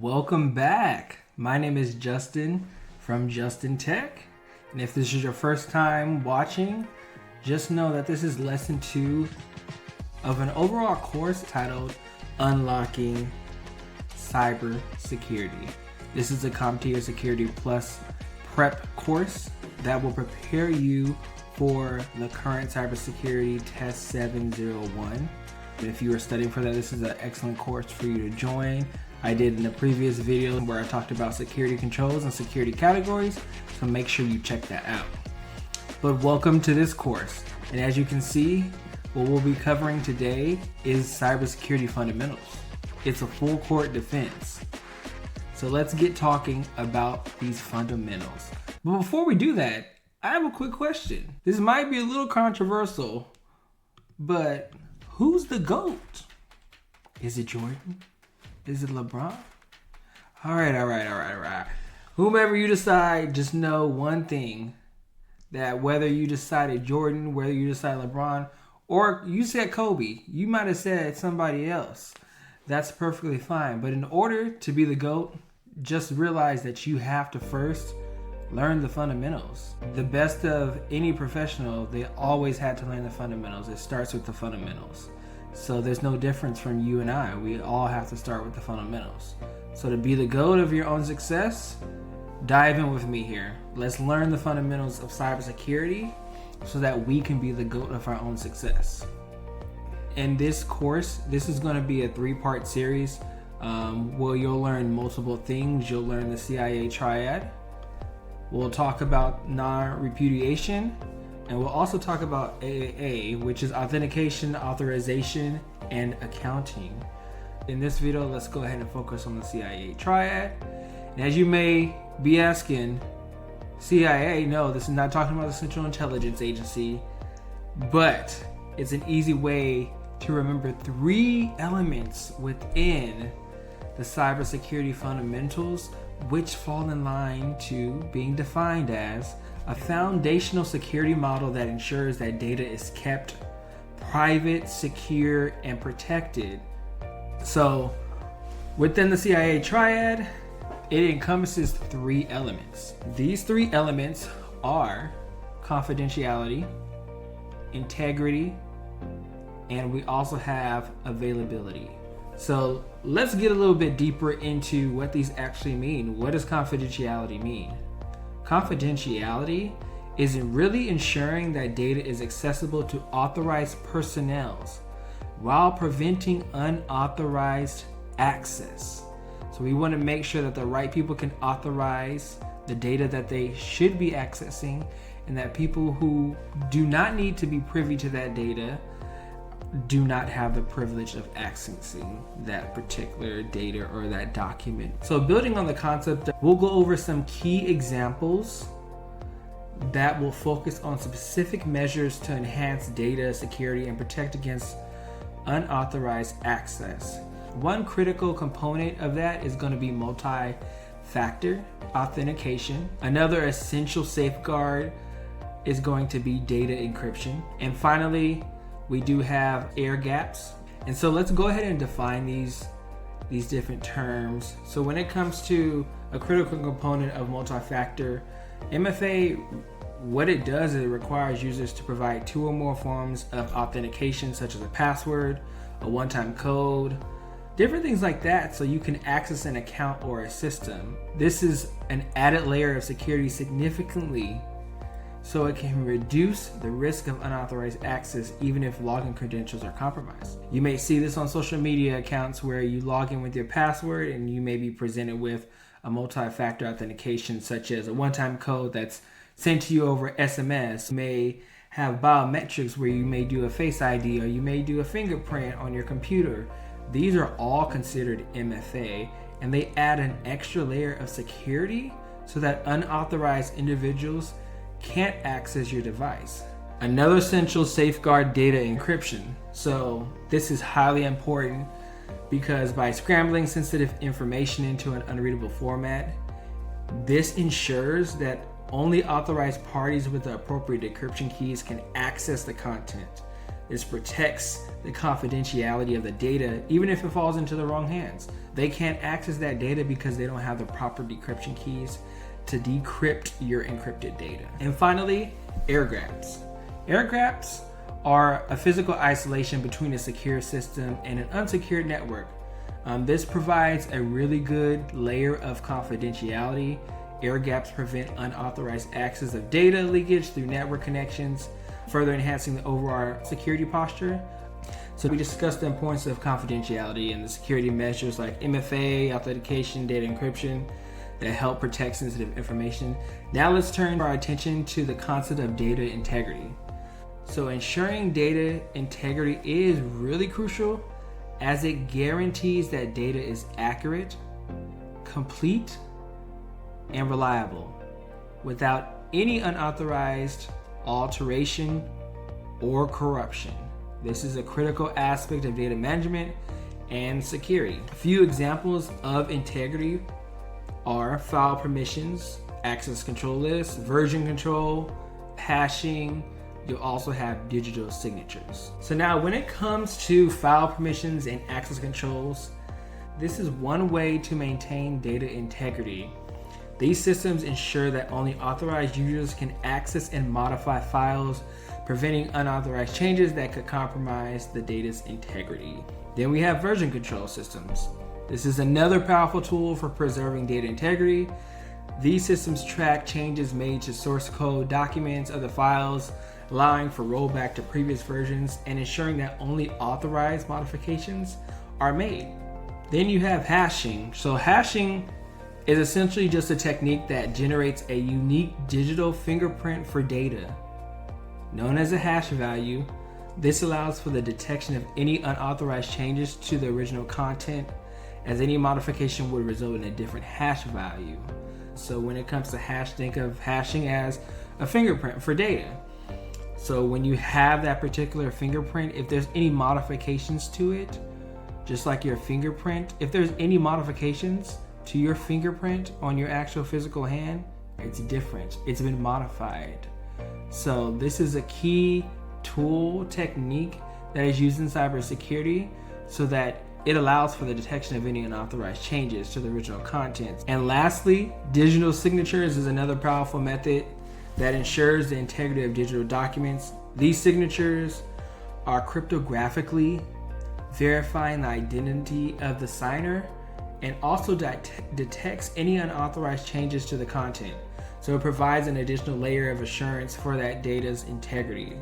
Welcome back. My name is Justin from JustnTech. And if this is your first time watching, just know that this is lesson 2 of an overall course titled Unlocking Cybersecurity. This is a CompTIA Security Plus prep course that will prepare you for the current Cybersecurity Test 701. If you are studying for that, this is an excellent course for you to join. I did in a previous video where I talked about security controls and security categories, so make sure you check that out. But welcome to this course. And as you can see, what we'll be covering today is Cybersecurity Fundamentals. It's a full court defense. So let's get talking about these fundamentals. But before we do that, I have a quick question. This might be a little controversial, but who's the GOAT? Is it Jordan? Is it LeBron? All right. Whomever you decide, just know one thing, that whether you decided Jordan, whether you decide LeBron, or you said Kobe, you might have said somebody else. That's perfectly fine. But in order to be the GOAT, just realize that you have to first learn the fundamentals. The best of any professional, they always had to learn the fundamentals. It starts with the fundamentals. So there's no difference from you and I. We all have to start with the fundamentals. So to be the GOAT of your own success, dive in with me here. Let's learn the fundamentals of cybersecurity so that we can be the GOAT of our own success. In this course, this is going to be a 3-part series where you'll learn multiple things. You'll learn the CIA Triad. We'll talk about non-repudiation. And we'll also talk about AAA, which is authentication, authorization, and accounting. In this video, let's go ahead and focus on the CIA Triad. And as you may be asking, CIA, no, this is not talking about the Central Intelligence Agency, but it's an easy way to remember 3 elements within the cybersecurity fundamentals, which fall in line to being defined as a foundational security model that ensures that data is kept private, secure, and protected. So within the CIA Triad, it encompasses 3 elements. These 3 elements are confidentiality, integrity, and we also have availability. So let's get a little bit deeper into what these actually mean. What does confidentiality mean? Confidentiality is really ensuring that data is accessible to authorized personnel while preventing unauthorized access. So we want to make sure that the right people can authorize the data that they should be accessing, and that people who do not need to be privy to that data do not have the privilege of accessing that particular data or that document. So building on the concept, we'll go over some key examples that will focus on specific measures to enhance data security and protect against unauthorized access. One critical component of that is going to be multi-factor authentication. Another essential safeguard is going to be data encryption. And finally, we do have air gaps. And so let's go ahead and define these different terms. So when it comes to a critical component of multi-factor, MFA, what it does is it requires users to provide 2 or more forms of authentication, such as a password, a one-time code, different things like that, so you can access an account or a system. This is an added layer of security significantly, so it can reduce the risk of unauthorized access even if login credentials are compromised. You may see this on social media accounts where you log in with your password and you may be presented with a multi-factor authentication, such as a one-time code that's sent to you over SMS. You may have biometrics where you may do a Face ID or you may do a fingerprint on your computer. These are all considered MFA, and they add an extra layer of security so that unauthorized individuals can't access your device. Another essential safeguard, data encryption. So this is highly important because by scrambling sensitive information into an unreadable format, this ensures that only authorized parties with the appropriate encryption keys can access the content. This protects the confidentiality of the data, even if it falls into the wrong hands. They can't access that data because they don't have the proper decryption keys to decrypt your encrypted data. And finally, air gaps. Air gaps are a physical isolation between a secure system and an unsecured network. This provides a really good layer of confidentiality. Air gaps prevent unauthorized access of data leakage through network connections, further enhancing the overall security posture. So we discussed the importance of confidentiality and the security measures like MFA, authentication, data encryption that help protect sensitive information. Now let's turn our attention to the concept of data integrity. So ensuring data integrity is really crucial as it guarantees that data is accurate, complete, and reliable without any unauthorized alteration or corruption. This is a critical aspect of data management and security. A few examples of integrity are file permissions, access control lists, version control, hashing. You'll also have digital signatures. So now when it comes to file permissions and access controls, this is one way to maintain data integrity. These systems ensure that only authorized users can access and modify files, preventing unauthorized changes that could compromise the data's integrity. Then we have version control systems. This is another powerful tool for preserving data integrity. These systems track changes made to source code documents of the files, allowing for rollback to previous versions and ensuring that only authorized modifications are made. Then you have hashing. So hashing is essentially just a technique that generates a unique digital fingerprint for data, known as a hash value. This allows for the detection of any unauthorized changes to the original content, as any modification would result in a different hash value. So when it comes to hash, think of hashing as a fingerprint for data. So when you have that particular fingerprint, if there's any modifications to it, just like your fingerprint, if there's any modifications to your fingerprint on your actual physical hand, it's different. It's been modified. So this is a key tool technique that is used in cybersecurity so that it allows for the detection of any unauthorized changes to the original content. And lastly, digital signatures is another powerful method that ensures the integrity of digital documents. These signatures are cryptographically verifying the identity of the signer and also detects any unauthorized changes to the content. So it provides an additional layer of assurance for that data's integrity.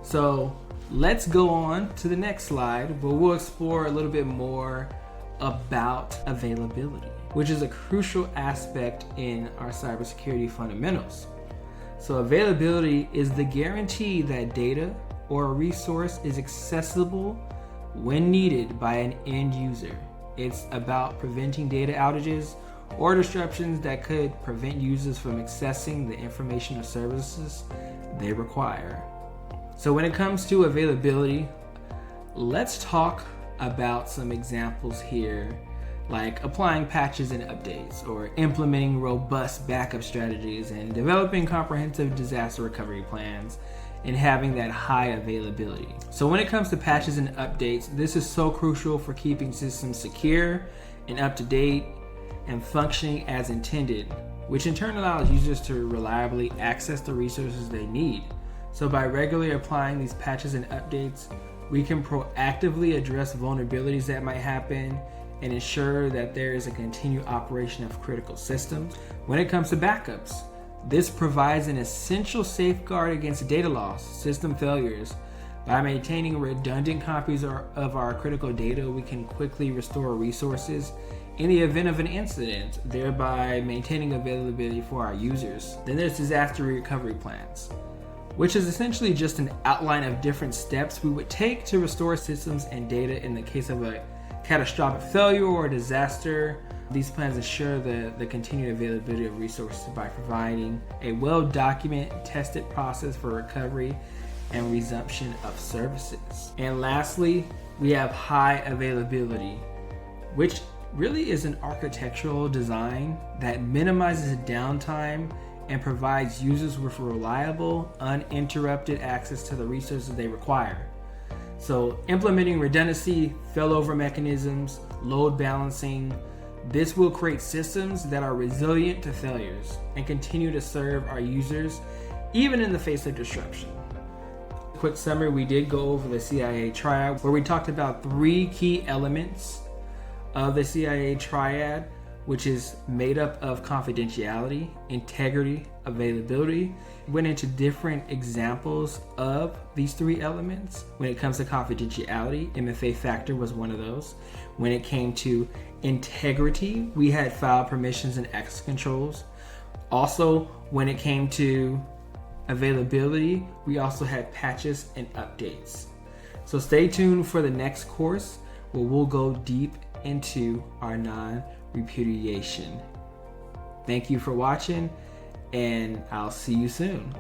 So let's go on to the next slide where we'll explore a little bit more about availability, which is a crucial aspect in our cybersecurity fundamentals. So availability is the guarantee that data or a resource is accessible when needed by an end user. It's about preventing data outages or disruptions that could prevent users from accessing the information or services they require. So when it comes to availability, let's talk about some examples here, like applying patches and updates, or implementing robust backup strategies, and developing comprehensive disaster recovery plans, and having that high availability. So when it comes to patches and updates, this is so crucial for keeping systems secure and up to date and functioning as intended, which in turn allows users to reliably access the resources they need. So by regularly applying these patches and updates, we can proactively address vulnerabilities that might happen and ensure that there is a continued operation of critical systems. When it comes to backups, this provides an essential safeguard against data loss, system failures. By maintaining redundant copies of our critical data, we can quickly restore resources in the event of an incident, thereby maintaining availability for our users. Then there's disaster recovery plans, which is essentially just an outline of different steps we would take to restore systems and data in the case of a catastrophic failure or disaster. These plans ensure the continued availability of resources by providing a well-documented, tested process for recovery and resumption of services. And lastly, we have high availability, which really is an architectural design that minimizes downtime and provides users with reliable, uninterrupted access to the resources they require. So implementing redundancy, failover mechanisms, load balancing, this will create systems that are resilient to failures and continue to serve our users even in the face of disruption. Quick summary, we did go over the CIA Triad, where we talked about 3 key elements of the CIA Triad, which is made up of confidentiality, integrity, availability. Went into different examples of these 3 elements. When it comes to confidentiality, MFA factor was one of those. When it came to integrity, we had file permissions and access controls. Also, when it came to availability, we also had patches and updates. So stay tuned for the next course where we'll go deep into our non-repudiation. Thank you for watching, and I'll see you soon.